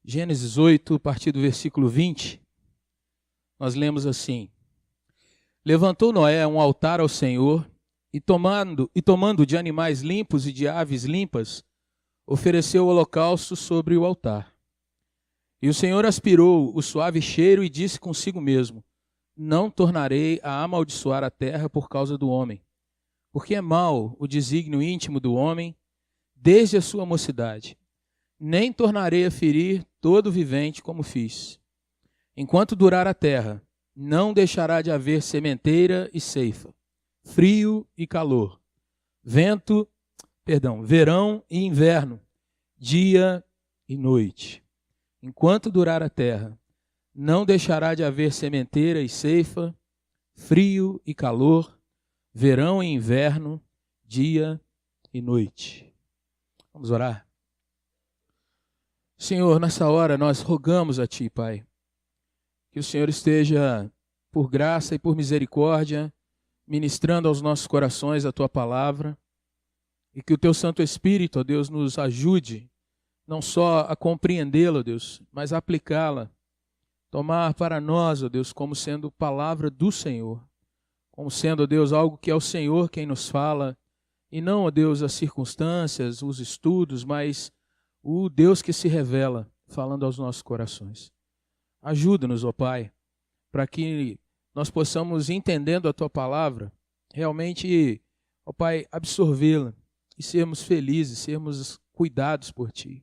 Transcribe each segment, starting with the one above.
Gênesis 8, a partir do versículo 20, nós lemos assim: Levantou Noé um altar ao Senhor e tomando de animais limpos e de aves limpas, ofereceu o holocausto sobre o altar. E o Senhor aspirou o suave cheiro e disse consigo mesmo: Não tornarei a amaldiçoar a terra por causa do homem, porque é mau o desígnio íntimo do homem desde a sua mocidade. Nem tornarei a ferir todo vivente como fiz. Enquanto durar a terra, não deixará de haver sementeira e ceifa, frio e calor, verão e inverno, dia e noite. Enquanto durar a terra, não deixará de haver sementeira e ceifa, frio e calor, verão e inverno, dia e noite. Vamos orar? Senhor, nessa hora nós rogamos a Ti, Pai, que o Senhor esteja, por graça e por misericórdia, ministrando aos nossos corações a Tua palavra, e que o Teu Santo Espírito, ó Deus, nos ajude, não só a compreendê-la, ó Deus, mas a aplicá-la, tomar para nós, ó Deus, como sendo palavra do Senhor, como sendo, ó Deus, algo que é o Senhor quem nos fala, e não, ó Deus, as circunstâncias, os estudos, mas o Deus que se revela falando aos nossos corações. Ajuda-nos, ó Pai, para que nós possamos, entendendo a Tua palavra, realmente, ó Pai, absorvê-la e sermos felizes, sermos cuidados por Ti.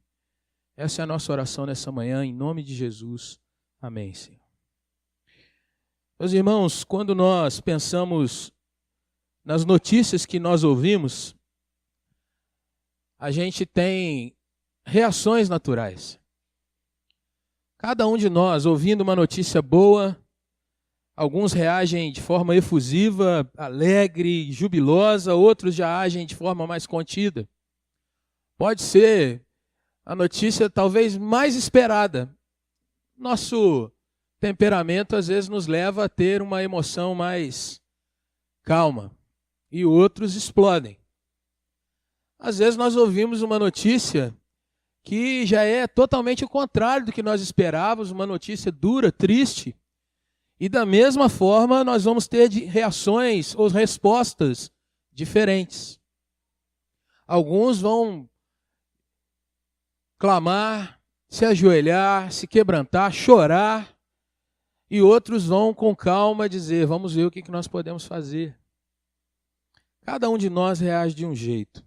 Essa é a nossa oração nessa manhã, em nome de Jesus. Amém, Senhor. Meus irmãos, quando nós pensamos nas notícias que nós ouvimos, a gente tem reações naturais. Cada um de nós, ouvindo uma notícia boa, alguns reagem de forma efusiva, alegre, jubilosa, outros já agem de forma mais contida. Pode ser a notícia talvez mais esperada. Nosso temperamento às vezes nos leva a ter uma emoção mais calma e outros explodem. Às vezes nós ouvimos uma notícia que já é totalmente o contrário do que nós esperávamos, uma notícia dura, triste, e da mesma forma nós vamos ter reações ou respostas diferentes. Alguns vão clamar, se ajoelhar, se quebrantar, chorar, e outros vão com calma dizer: vamos ver o que nós podemos fazer. Cada um de nós reage de um jeito.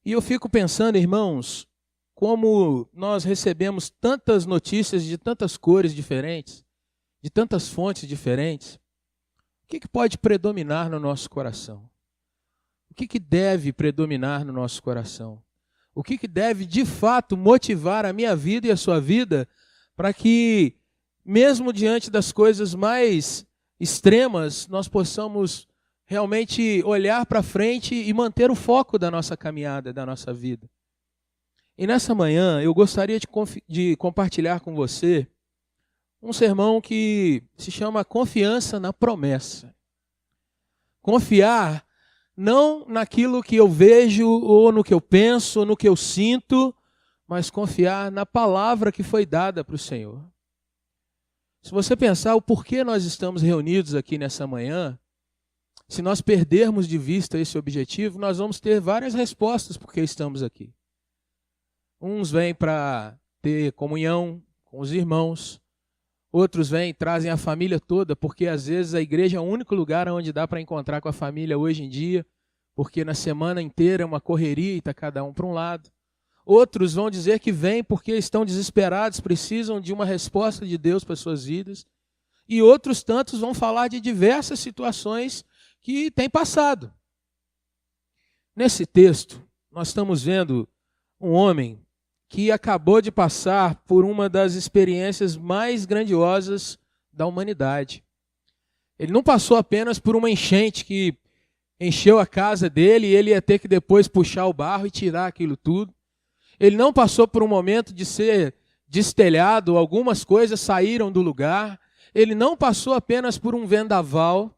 E eu fico pensando, irmãos, como nós recebemos tantas notícias de tantas cores diferentes, de tantas fontes diferentes. O que pode predominar no nosso coração? O que deve predominar no nosso coração? O que deve, de fato, motivar a minha vida e a sua vida para que, mesmo diante das coisas mais extremas, nós possamos realmente olhar para frente e manter o foco da nossa caminhada, da nossa vida. E nessa manhã eu gostaria de compartilhar com você um sermão que se chama Confiança na Promessa. Confiar não naquilo que eu vejo, ou no que eu penso, ou no que eu sinto, mas confiar na palavra que foi dada para o Senhor. Se você pensar o porquê nós estamos reunidos aqui nessa manhã, se nós perdermos de vista esse objetivo, nós vamos ter várias respostas porque estamos aqui. Uns vêm para ter comunhão com os irmãos, outros vêm e trazem a família toda, porque às vezes a igreja é o único lugar onde dá para encontrar com a família hoje em dia, porque na semana inteira é uma correria e está cada um para um lado. Outros vão dizer que vêm porque estão desesperados, precisam de uma resposta de Deus para as suas vidas. E outros tantos vão falar de diversas situações que têm passado. Nesse texto, nós estamos vendo um homem que acabou de passar por uma das experiências mais grandiosas da humanidade. Ele não passou apenas por uma enchente que encheu a casa dele e ele ia ter que depois puxar o barro e tirar aquilo tudo. Ele não passou por um momento de ser destelhado, algumas coisas saíram do lugar. Ele não passou apenas por um vendaval,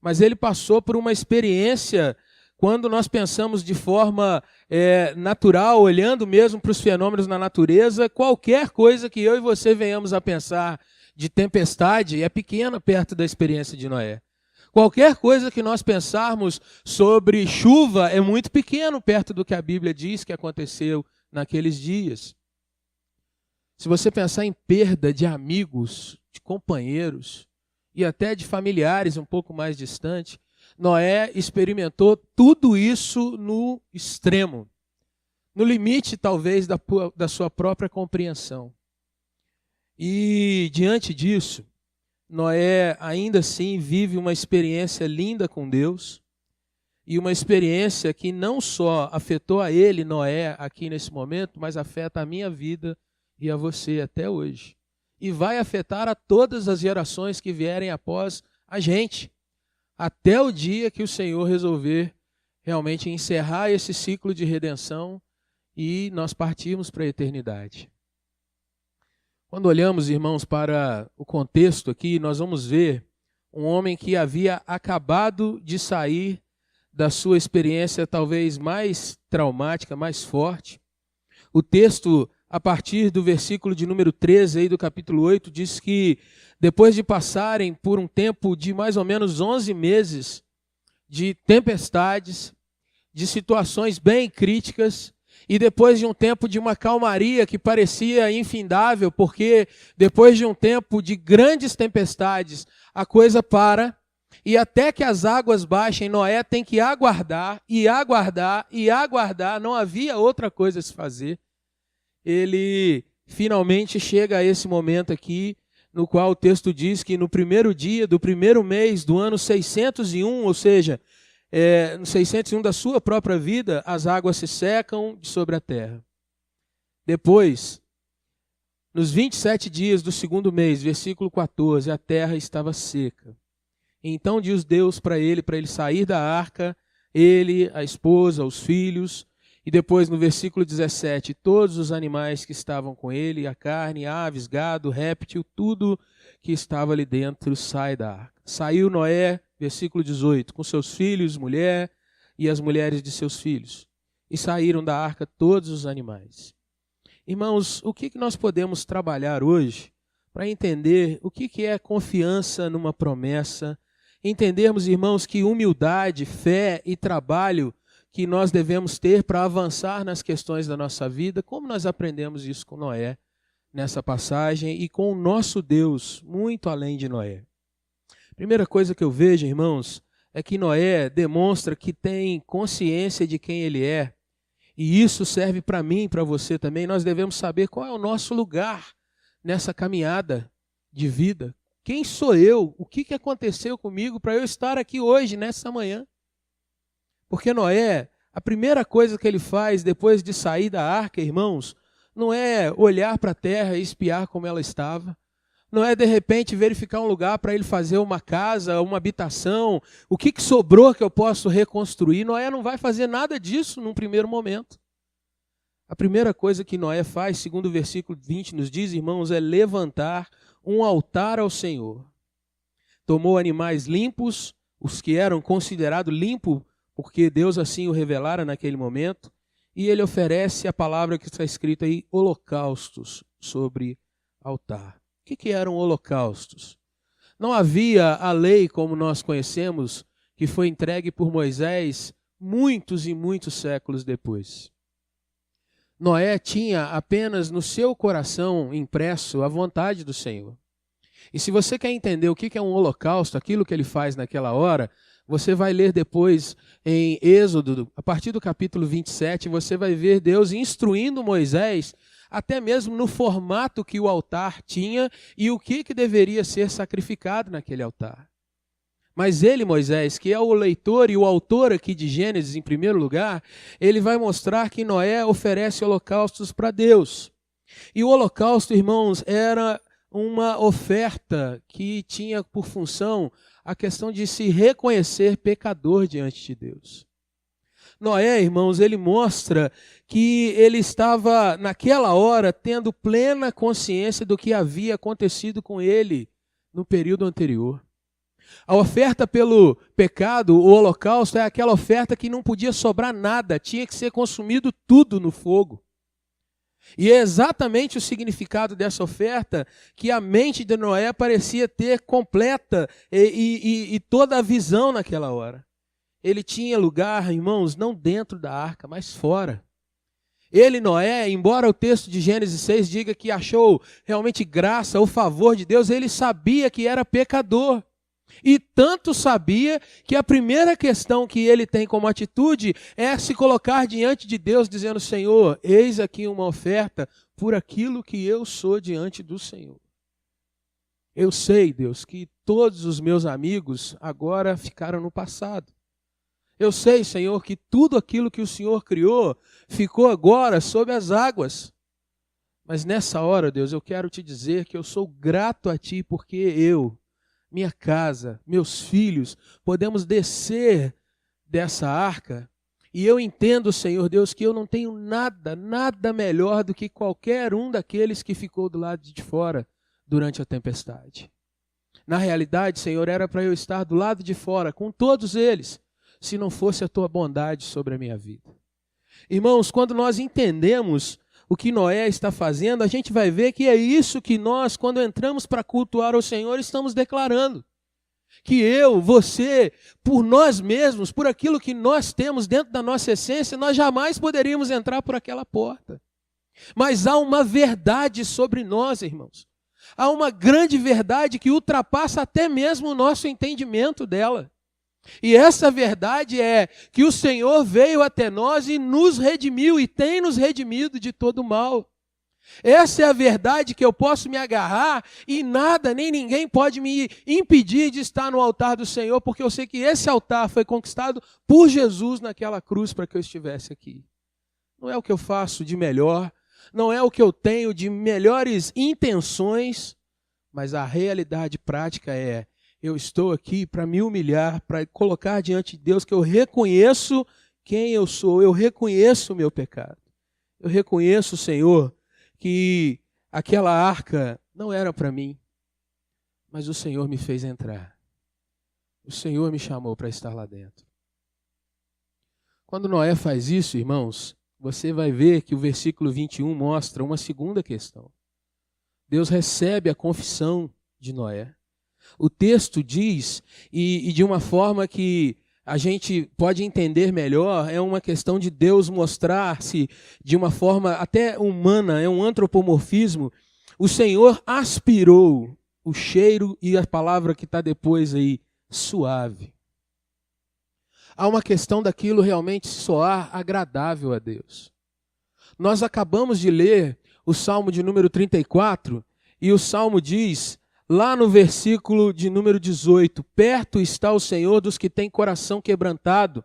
mas ele passou por uma experiência quando nós pensamos de forma natural, olhando mesmo para os fenômenos na natureza, qualquer coisa que eu e você venhamos a pensar de tempestade é pequena perto da experiência de Noé. Qualquer coisa que nós pensarmos sobre chuva é muito pequeno perto do que a Bíblia diz que aconteceu naqueles dias. Se você pensar em perda de amigos, de companheiros e até de familiares um pouco mais distantes, Noé experimentou tudo isso no extremo, no limite talvez da sua própria compreensão. E diante disso, Noé ainda assim vive uma experiência linda com Deus e uma experiência que não só afetou a ele, Noé, aqui nesse momento, mas afeta a minha vida e a você até hoje. E vai afetar a todas as gerações que vierem após a gente, até o dia que o Senhor resolver realmente encerrar esse ciclo de redenção e nós partirmos para a eternidade. Quando olhamos, irmãos, para o contexto aqui, nós vamos ver um homem que havia acabado de sair da sua experiência talvez mais traumática, mais forte. O texto, a partir do versículo de número 13 aí do capítulo 8, diz que depois de passarem por um tempo de mais ou menos 11 meses de tempestades, de situações bem críticas, e depois de um tempo de uma calmaria que parecia infindável, porque depois de um tempo de grandes tempestades, a coisa para, e até que as águas baixem, Noé tem que aguardar, e aguardar, e aguardar, não havia outra coisa a se fazer. Ele finalmente chega a esse momento aqui, no qual o texto diz que no primeiro dia do primeiro mês do ano 601, ou seja, no 601 da sua própria vida, as águas se secam de sobre a terra. Depois, nos 27 dias do segundo mês, versículo 14, a terra estava seca. Então diz Deus para ele sair da arca, ele, a esposa, os filhos, e depois no versículo 17, todos os animais que estavam com ele, a carne, aves, gado, réptil, tudo que estava ali dentro sai da arca. Saiu Noé, versículo 18, com seus filhos, mulher e as mulheres de seus filhos. E saíram da arca todos os animais. Irmãos, o que nós podemos trabalhar hoje para entender o que é confiança numa promessa? Entendermos, irmãos, que humildade, fé e trabalho que nós devemos ter para avançar nas questões da nossa vida, como nós aprendemos isso com Noé nessa passagem e com o nosso Deus, muito além de Noé. Primeira coisa que eu vejo, irmãos, é que Noé demonstra que tem consciência de quem ele é, e isso serve para mim e para você também. Nós devemos saber qual é o nosso lugar nessa caminhada de vida. Quem sou eu? O que aconteceu comigo para eu estar aqui hoje, nessa manhã? Porque Noé, a primeira coisa que ele faz depois de sair da arca, irmãos, não é olhar para a terra e espiar como ela estava. Não é, de repente, verificar um lugar para ele fazer uma casa, uma habitação. O que sobrou que eu posso reconstruir? Noé não vai fazer nada disso num primeiro momento. A primeira coisa que Noé faz, segundo o versículo 20 nos diz, irmãos, é levantar um altar ao Senhor. Tomou animais limpos, os que eram considerados limpos, porque Deus assim o revelara naquele momento, e ele oferece a palavra que está escrita aí, holocaustos sobre altar. O que eram holocaustos? Não havia a lei como nós conhecemos, que foi entregue por Moisés muitos e muitos séculos depois. Noé tinha apenas no seu coração impresso a vontade do Senhor. E se você quer entender o que é um holocausto, aquilo que ele faz naquela hora, você vai ler depois em Êxodo, a partir do capítulo 27, você vai ver Deus instruindo Moisés, até mesmo no formato que o altar tinha e o que deveria ser sacrificado naquele altar. Mas ele, Moisés, que é o leitor e o autor aqui de Gênesis em primeiro lugar, ele vai mostrar que Noé oferece holocaustos para Deus. E o holocausto, irmãos, era uma oferta que tinha por função a questão de se reconhecer pecador diante de Deus. Noé, irmãos, ele mostra que ele estava, naquela hora, tendo plena consciência do que havia acontecido com ele no período anterior. A oferta pelo pecado, o holocausto, é aquela oferta que não podia sobrar nada, tinha que ser consumido tudo no fogo. E é exatamente o significado dessa oferta que a mente de Noé parecia ter completa e toda a visão naquela hora. Ele tinha lugar, irmãos, não dentro da arca, mas fora. Ele, Noé, embora o texto de Gênesis 6 diga que achou realmente graça ou favor de Deus, ele sabia que era pecador. E tanto sabia que a primeira questão que ele tem como atitude é se colocar diante de Deus dizendo: Senhor, eis aqui uma oferta por aquilo que eu sou diante do Senhor. Eu sei, Deus, que todos os meus amigos agora ficaram no passado. Eu sei, Senhor, que tudo aquilo que o Senhor criou ficou agora sob as águas. Mas nessa hora, Deus, eu quero te dizer que eu sou grato a Ti porque eu, minha casa, meus filhos, podemos descer dessa arca. E eu entendo, Senhor Deus, que eu não tenho nada melhor do que qualquer um daqueles que ficou do lado de fora durante a tempestade. Na realidade, Senhor, era para eu estar do lado de fora com todos eles, se não fosse a Tua bondade sobre a minha vida. Irmãos, quando nós entendemos o que Noé está fazendo, a gente vai ver que é isso que nós, quando entramos para cultuar ao Senhor, estamos declarando. Que eu, você, por nós mesmos, por aquilo que nós temos dentro da nossa essência, nós jamais poderíamos entrar por aquela porta. Mas há uma verdade sobre nós, irmãos. Há uma grande verdade que ultrapassa até mesmo o nosso entendimento dela. E essa verdade é que o Senhor veio até nós e nos redimiu e tem nos redimido de todo mal. Essa é a verdade que eu posso me agarrar e nada, nem ninguém pode me impedir de estar no altar do Senhor, porque eu sei que esse altar foi conquistado por Jesus naquela cruz para que eu estivesse aqui. Não é o que eu faço de melhor, não é o que eu tenho de melhores intenções, mas a realidade prática é: eu estou aqui para me humilhar, para colocar diante de Deus que eu reconheço quem eu sou, eu reconheço o meu pecado. Eu reconheço, Senhor, que aquela arca não era para mim, mas o Senhor me fez entrar. O Senhor me chamou para estar lá dentro. Quando Noé faz isso, irmãos, você vai ver que o versículo 21 mostra uma segunda questão. Deus recebe a confissão de Noé. O texto diz, e de uma forma que a gente pode entender melhor, é uma questão de Deus mostrar-se de uma forma até humana, é um antropomorfismo. O Senhor aspirou o cheiro e a palavra que está depois aí, suave. Há uma questão daquilo realmente soar agradável a Deus. Nós acabamos de ler o Salmo de número 34 e o Salmo diz, lá no versículo de número 18, perto está o Senhor dos que têm coração quebrantado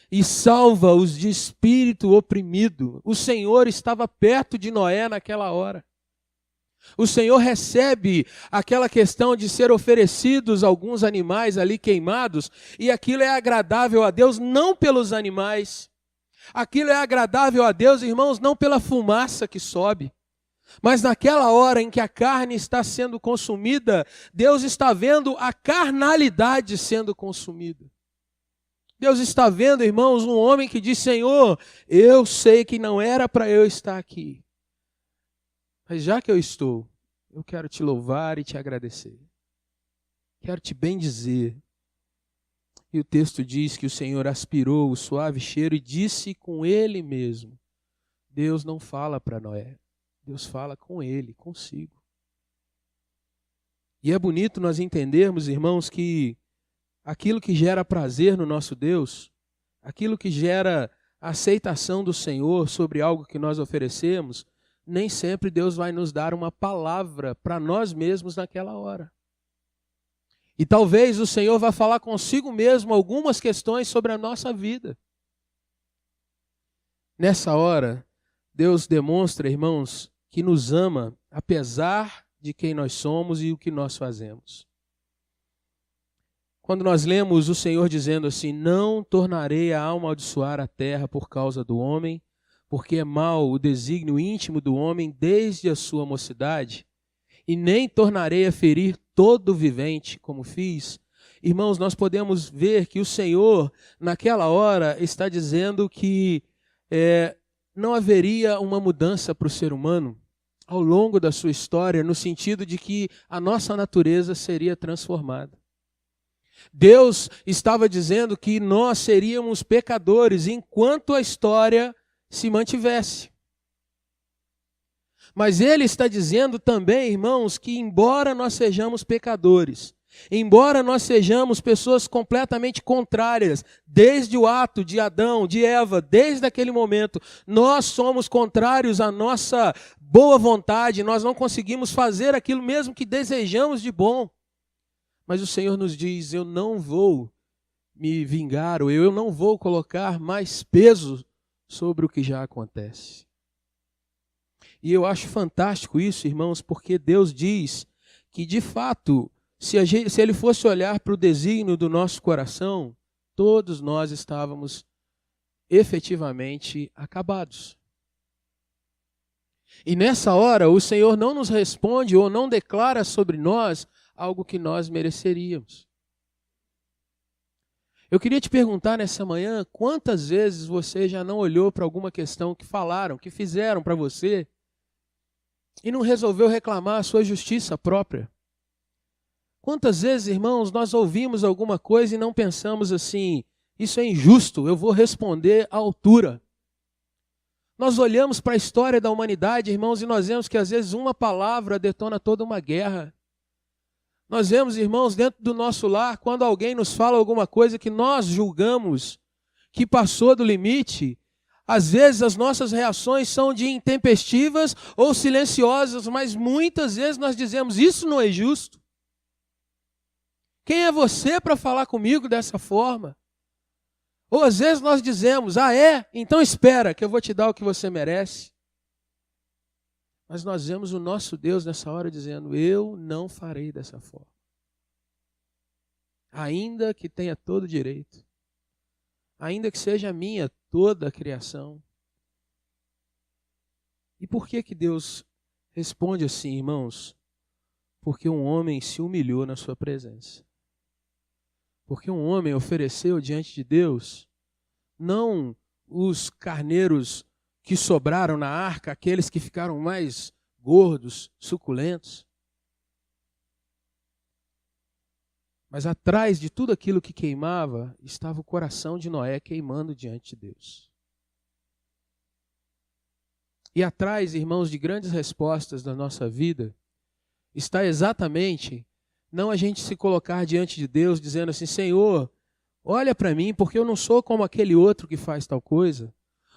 e salva-os de espírito oprimido. O Senhor estava perto de Noé naquela hora. O Senhor recebe aquela questão de ser oferecidos alguns animais ali queimados, e aquilo é agradável a Deus não pelos animais. Aquilo é agradável a Deus, irmãos, não pela fumaça que sobe. Mas naquela hora em que a carne está sendo consumida, Deus está vendo a carnalidade sendo consumida. Deus está vendo, irmãos, um homem que diz: Senhor, eu sei que não era para eu estar aqui. Mas já que eu estou, eu quero te louvar e te agradecer. Quero te bendizer. E o texto diz que o Senhor aspirou o suave cheiro e disse com ele mesmo. Deus não fala para Noé. Deus fala com ele, consigo. E é bonito nós entendermos, irmãos, que aquilo que gera prazer no nosso Deus, aquilo que gera aceitação do Senhor sobre algo que nós oferecemos, nem sempre Deus vai nos dar uma palavra para nós mesmos naquela hora. E talvez o Senhor vá falar consigo mesmo algumas questões sobre a nossa vida. Nessa hora, Deus demonstra, irmãos, que nos ama, apesar de quem nós somos e o que nós fazemos. Quando nós lemos o Senhor dizendo assim: não tornarei a amaldiçoar a terra por causa do homem, porque é mau o desígnio íntimo do homem desde a sua mocidade, e nem tornarei a ferir todo vivente, como fiz, irmãos, nós podemos ver que o Senhor, naquela hora, está dizendo que não haveria uma mudança para o ser humano ao longo da sua história, no sentido de que a nossa natureza seria transformada. Deus estava dizendo que nós seríamos pecadores enquanto a história se mantivesse. Mas Ele está dizendo também, irmãos, que embora nós sejamos pecadores, embora nós sejamos pessoas completamente contrárias, desde o ato de Adão, de Eva, desde aquele momento, nós somos contrários à nossa boa vontade, nós não conseguimos fazer aquilo mesmo que desejamos de bom. Mas o Senhor nos diz, eu não vou me vingar, ou eu não vou colocar mais peso sobre o que já acontece. E eu acho fantástico isso, irmãos, porque Deus diz que, de fato, se Ele fosse olhar para o desígnio do nosso coração, todos nós estávamos efetivamente acabados. E nessa hora, o Senhor não nos responde ou não declara sobre nós algo que nós mereceríamos. Eu queria te perguntar nessa manhã, quantas vezes você já não olhou para alguma questão que falaram, que fizeram para você, e não resolveu reclamar a sua justiça própria? Quantas vezes, irmãos, nós ouvimos alguma coisa e não pensamos assim, isso é injusto, eu vou responder à altura. Nós olhamos para a história da humanidade, irmãos, e nós vemos que às vezes uma palavra detona toda uma guerra. Nós vemos, irmãos, dentro do nosso lar, quando alguém nos fala alguma coisa que nós julgamos que passou do limite, às vezes as nossas reações são de intempestivas ou silenciosas, mas muitas vezes nós dizemos, isso não é justo. Quem é você para falar comigo dessa forma? Ou às vezes nós dizemos, então espera que eu vou te dar o que você merece. Mas nós vemos o nosso Deus nessa hora dizendo, eu não farei dessa forma. Ainda que tenha todo o direito. Ainda que seja minha toda a criação. E por que Deus responde assim, irmãos? Porque um homem se humilhou na sua presença. Porque um homem ofereceu diante de Deus, não os carneiros que sobraram na arca, aqueles que ficaram mais gordos, suculentos. Mas atrás de tudo aquilo que queimava, estava o coração de Noé queimando diante de Deus. E atrás, irmãos, de grandes respostas da nossa vida, está exatamente não a gente se colocar diante de Deus dizendo assim, Senhor, olha para mim, porque eu não sou como aquele outro que faz tal coisa.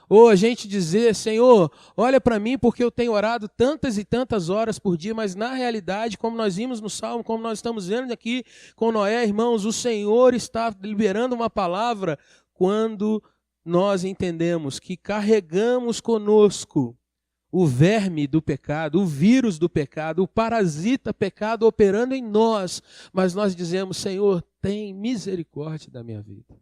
Ou a gente dizer, Senhor, olha para mim porque eu tenho orado tantas e tantas horas por dia, mas na realidade, como nós vimos no Salmo, como nós estamos vendo aqui com Noé, irmãos, o Senhor está liberando uma palavra quando nós entendemos que carregamos conosco o verme do pecado, o vírus do pecado, o parasita pecado operando em nós, mas nós dizemos, Senhor, tem misericórdia da minha vida.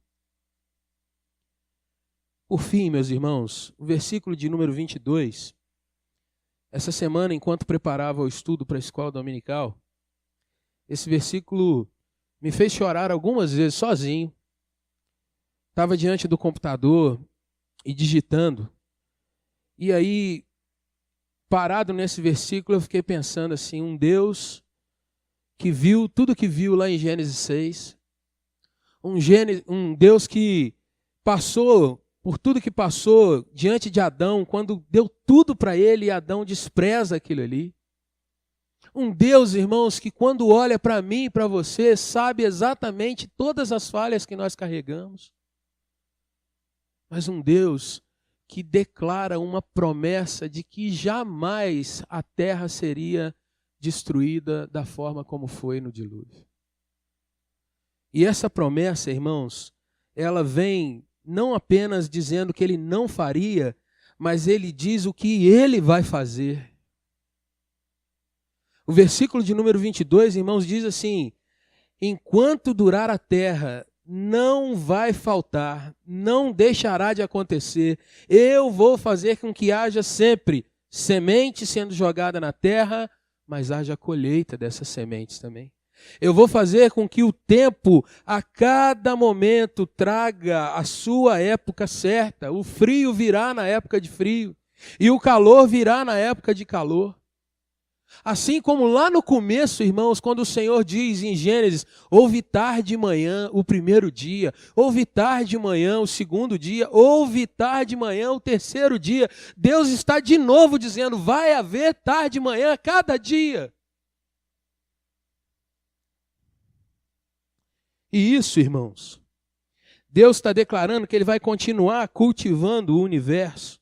Por fim, meus irmãos, o versículo de número 22, essa semana, enquanto preparava o estudo para a escola dominical, esse versículo me fez chorar algumas vezes sozinho. Estava diante do computador e digitando, e aí, parado nesse versículo, eu fiquei pensando assim, um Deus que viu tudo que viu lá em Gênesis 6, um Deus que passou por tudo que passou diante de Adão, quando deu tudo para ele e Adão despreza aquilo ali. Um Deus, irmãos, que quando olha para mim e para você, sabe exatamente todas as falhas que nós carregamos. Mas um Deus que declara uma promessa de que jamais a terra seria destruída da forma como foi no dilúvio. E essa promessa, irmãos, ela vem não apenas dizendo que ele não faria, mas ele diz o que ele vai fazer. O versículo de número 22, irmãos, diz assim, enquanto durar a terra, não vai faltar, não deixará de acontecer. Eu vou fazer com que haja sempre semente sendo jogada na terra, mas haja colheita dessas sementes também. Eu vou fazer com que o tempo, a cada momento, traga a sua época certa. O frio virá na época de frio e o calor virá na época de calor. Assim como lá no começo, irmãos, quando o Senhor diz em Gênesis, houve tarde de manhã o primeiro dia, houve tarde de manhã o segundo dia, houve tarde de manhã o terceiro dia, Deus está de novo dizendo, vai haver tarde de manhã a cada dia. E isso, irmãos, Deus está declarando que Ele vai continuar cultivando o universo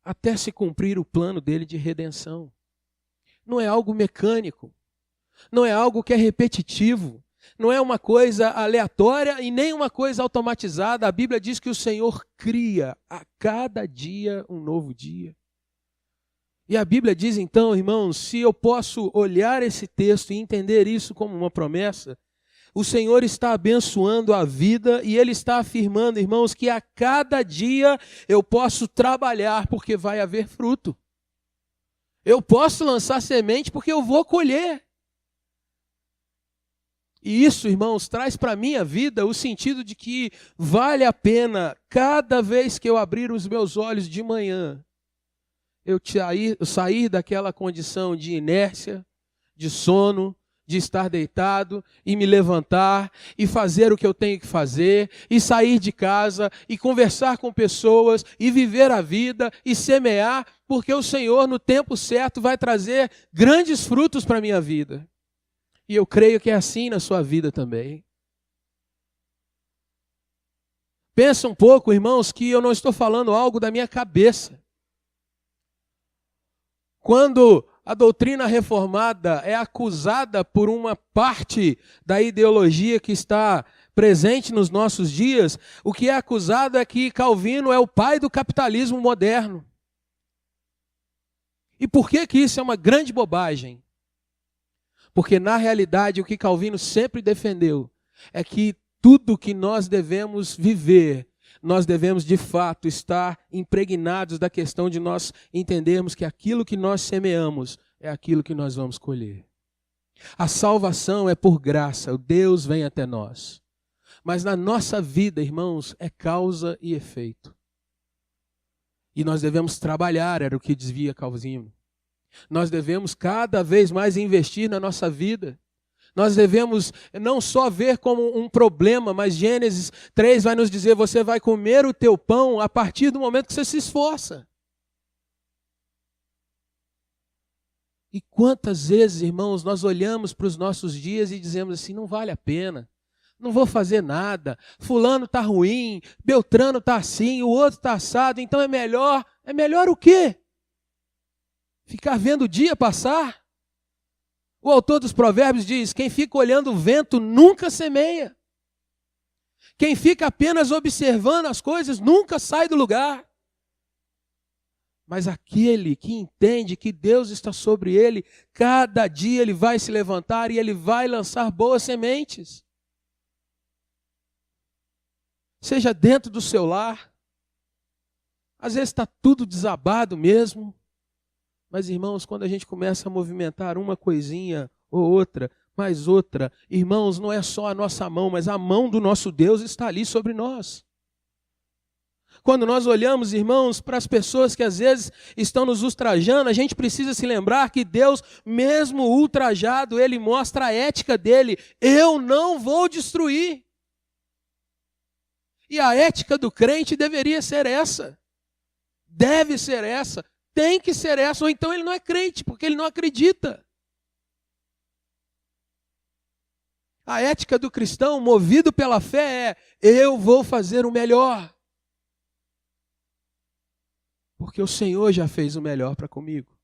até se cumprir o plano dele de redenção. Não é algo mecânico, não é algo que é repetitivo, não é uma coisa aleatória e nem uma coisa automatizada. A Bíblia diz que o Senhor cria a cada dia um novo dia. E a Bíblia diz então, irmãos, se eu posso olhar esse texto e entender isso como uma promessa, o Senhor está abençoando a vida e Ele está afirmando, irmãos, que a cada dia eu posso trabalhar porque vai haver fruto. Eu posso lançar semente porque eu vou colher. E isso, irmãos, traz para a minha vida o sentido de que vale a pena, cada vez que eu abrir os meus olhos de manhã, eu sair daquela condição de inércia, de sono, de estar deitado e me levantar e fazer o que eu tenho que fazer e sair de casa e conversar com pessoas e viver a vida e semear, porque o Senhor no tempo certo vai trazer grandes frutos para a minha vida. E eu creio que é assim na sua vida também. Pensa um pouco, irmãos, que eu não estou falando algo da minha cabeça. Quando a doutrina reformada é acusada por uma parte da ideologia que está presente nos nossos dias, o que é acusado é que Calvino é o pai do capitalismo moderno. E por que isso é uma grande bobagem? Porque, na realidade, o que Calvino sempre defendeu é que tudo que nós devemos viver, nós devemos, de fato, estar impregnados da questão de nós entendermos que aquilo que nós semeamos é aquilo que nós vamos colher. A salvação é por graça, o Deus vem até nós. Mas na nossa vida, irmãos, é causa e efeito. E nós devemos trabalhar, era o que dizia Calvino. Nós devemos cada vez mais investir na nossa vida. Nós devemos não só ver como um problema, mas Gênesis 3 vai nos dizer, você vai comer o teu pão a partir do momento que você se esforça. E quantas vezes, irmãos, nós olhamos para os nossos dias e dizemos assim, não vale a pena, não vou fazer nada, fulano está ruim, Beltrano está assim, o outro está assado, então é melhor o quê? Ficar vendo o dia passar? O autor dos Provérbios diz, quem fica olhando o vento nunca semeia. Quem fica apenas observando as coisas nunca sai do lugar. Mas aquele que entende que Deus está sobre ele, cada dia ele vai se levantar e ele vai lançar boas sementes. Seja dentro do seu lar. Às vezes está tudo desabado mesmo. Mas, irmãos, quando a gente começa a movimentar uma coisinha ou outra, mais outra, irmãos, não é só a nossa mão, mas a mão do nosso Deus está ali sobre nós. Quando nós olhamos, irmãos, para as pessoas que às vezes estão nos ultrajando, a gente precisa se lembrar que Deus, mesmo ultrajado, Ele mostra a ética dele. Eu não vou destruir. E a ética do crente deveria ser essa. Deve ser essa. Tem que ser essa, ou então ele não é crente, porque ele não acredita. A ética do cristão, movido pela fé, é: eu vou fazer o melhor. Porque o Senhor já fez o melhor para comigo.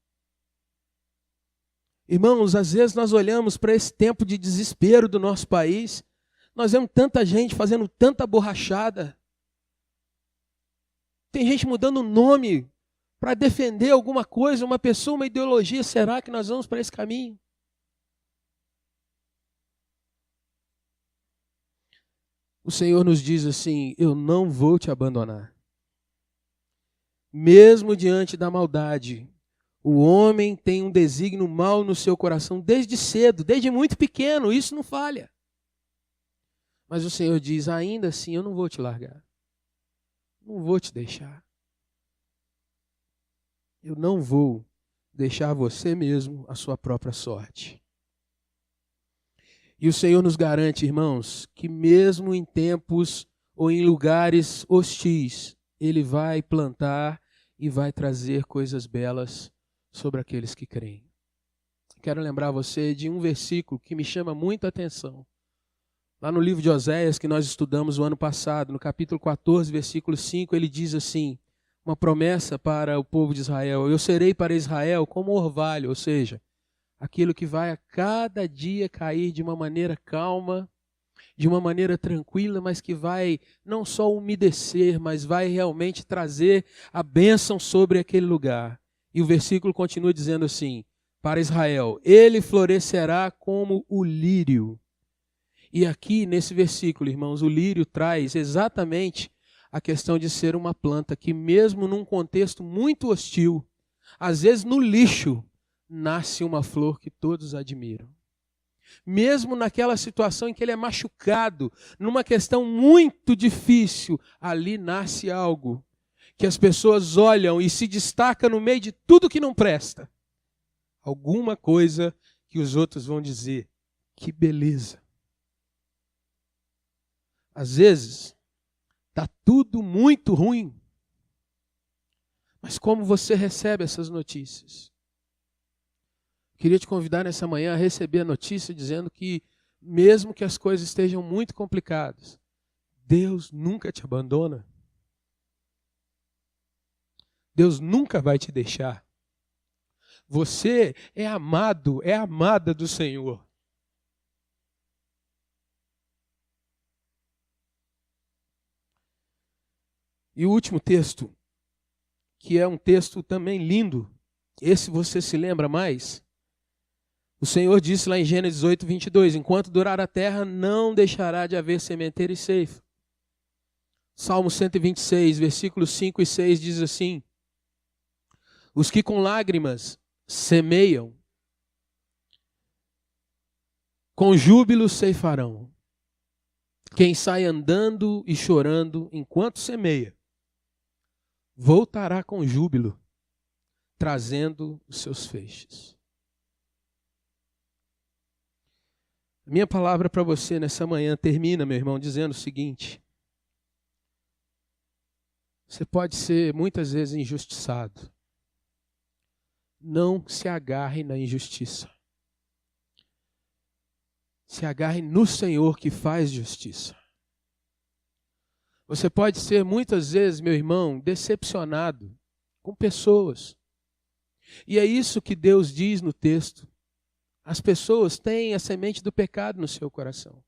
Irmãos, às vezes nós olhamos para esse tempo de desespero do nosso país, nós vemos tanta gente fazendo tanta borrachada. Tem gente mudando o nome para defender alguma coisa, uma pessoa, uma ideologia. Será que nós vamos para esse caminho? O Senhor nos diz assim: eu não vou te abandonar. Mesmo diante da maldade, O homem tem um desígnio mau no seu coração desde cedo, desde muito pequeno, isso não falha. Mas o Senhor diz, ainda assim eu não vou te largar. Não vou te deixar. Eu não vou deixar você mesmo a sua própria sorte. E o Senhor nos garante, irmãos, que mesmo em tempos ou em lugares hostis, Ele vai plantar e vai trazer coisas belas sobre aqueles que creem. Quero lembrar você de um versículo que me chama muita atenção. Lá no livro de Oséias, que nós estudamos o ano passado, no capítulo 14, versículo 5, ele diz assim, uma promessa para o povo de Israel: eu serei para Israel como orvalho, ou seja, aquilo que vai a cada dia cair de uma maneira calma, de uma maneira tranquila, mas que vai não só umedecer, mas vai realmente trazer a bênção sobre aquele lugar. E o versículo continua dizendo assim, para Israel, ele florescerá como o lírio. E aqui nesse versículo, irmãos, o lírio traz exatamente a questão de ser uma planta que mesmo num contexto muito hostil, às vezes no lixo, nasce uma flor que todos admiram. Mesmo naquela situação em que ele é machucado, numa questão muito difícil, ali nasce algo que as pessoas olham e se destaca no meio de tudo que não presta. Alguma coisa que os outros vão dizer, que beleza. Às vezes, está tudo muito ruim. Mas como você recebe essas notícias? Queria te convidar nessa manhã a receber a notícia dizendo que, mesmo que as coisas estejam muito complicadas, Deus nunca te abandona. Deus nunca vai te deixar. Você é amado, é amada do Senhor. E o último texto, que é um texto também lindo, esse você se lembra mais? O Senhor disse lá em Gênesis 8, 22, enquanto durar a terra, não deixará de haver sementeira e ceifa. Salmo 126, versículos 5 e 6 diz assim, os que com lágrimas semeiam, com júbilo ceifarão. Quem sai andando e chorando enquanto semeia, voltará com júbilo, trazendo os seus feixes. A minha palavra para você nessa manhã termina, meu irmão, dizendo o seguinte: você pode ser muitas vezes injustiçado. Não se agarre na injustiça. Se agarre no Senhor que faz justiça. Você pode ser muitas vezes, meu irmão, decepcionado com pessoas. E é isso que Deus diz no texto. As pessoas têm a semente do pecado no seu coração.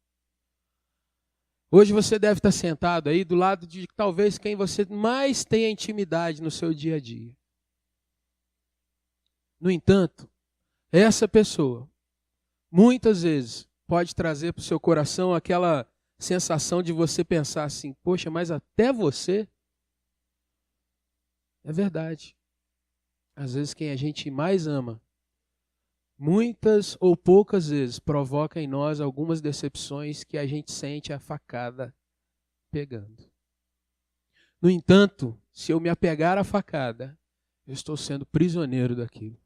Hoje você deve estar sentado aí do lado de talvez quem você mais tenha intimidade no seu dia a dia. No entanto, essa pessoa, muitas vezes, pode trazer para o seu coração aquela sensação de você pensar assim, poxa, mas até você? É verdade. Às vezes quem a gente mais ama, muitas ou poucas vezes, provoca em nós algumas decepções que a gente sente a facada pegando. No entanto, se eu me apegar à facada, eu estou sendo prisioneiro daquilo.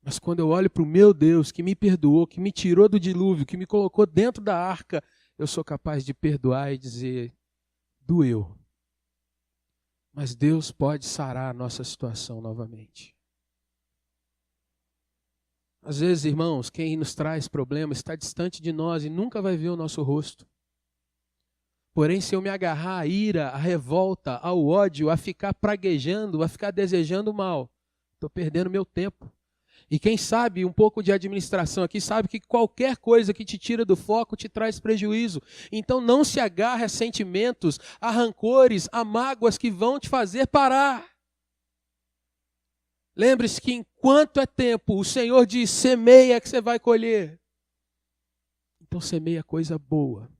Mas quando eu olho para o meu Deus, que me perdoou, que me tirou do dilúvio, que me colocou dentro da arca, eu sou capaz de perdoar e dizer, doeu. Mas Deus pode sarar a nossa situação novamente. Às vezes, irmãos, quem nos traz problemas está distante de nós e nunca vai ver o nosso rosto. Porém, se eu me agarrar à ira, à revolta, ao ódio, a ficar praguejando, a ficar desejando mal, estou perdendo meu tempo. E quem sabe um pouco de administração aqui sabe que qualquer coisa que te tira do foco te traz prejuízo. Então não se agarre a sentimentos, a rancores, a mágoas que vão te fazer parar. Lembre-se que enquanto é tempo, o Senhor diz, semeia que você vai colher. Então semeia coisa boa.